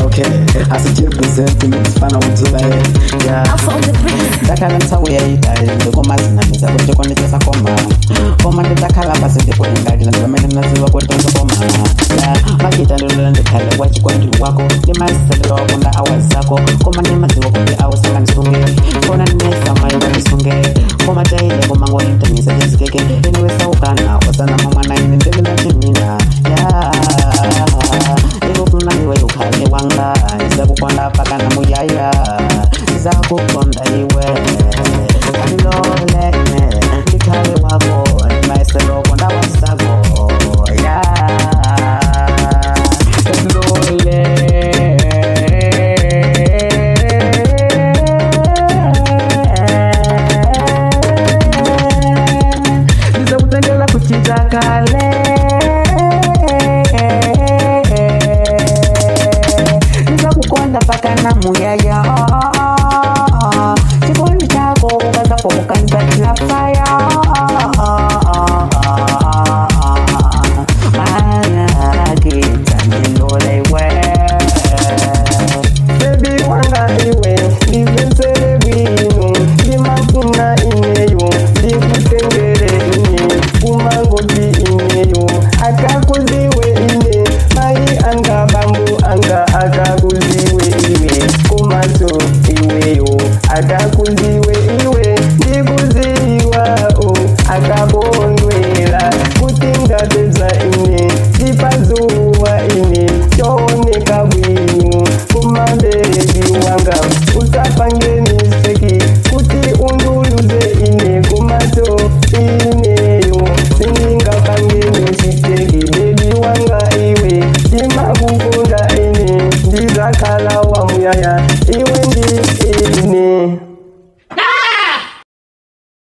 Okay, as a representing Spana yeah. Dakala ntsakuyaita ndokomazina misa kuti konetsa koma ndakhala basi ndikoendali ndamene naziva kuti ndokoma makita ndolo ndikhala kwachikwandi wako ndimazisalira wakunda awazi zako koma ndimaziwa kuti awusanganisunge kona nesa mayo vandisunge koma taile koma ngointamisa tisikeke eniwesaukana osana mamwana ine ndendinachimina ndikufuna iwe ukhale wanga ndizakukonda pakana muyaya ndizakukonda iwe andilole ndikhale wako ndimayeselo konda wasako ndilole ndizakutengela kuchita kale ndizakukonda pakana muyaya chikondi chako ukazapomukanzatila faya manakita ndilolaiwe bebi wanga iwe ndivensele bwino ndimafuna ineyo ndikutengele ine kumangoti ineyo akakuziwe ine mai anga bambu anga akakuziwe iwe kumaso iweyo akakuziwe iwe ndikuziwa akabondwela kutingapeza ine ndipazuwa ine chooneka bwino kumabebi wanga usapangeniseki kuti unduluze ine kumaso ineyo sindingapangenisiteki bebi wanga iwe ndimakukunda ine ndizakhala wamuyaya iwe ndi ine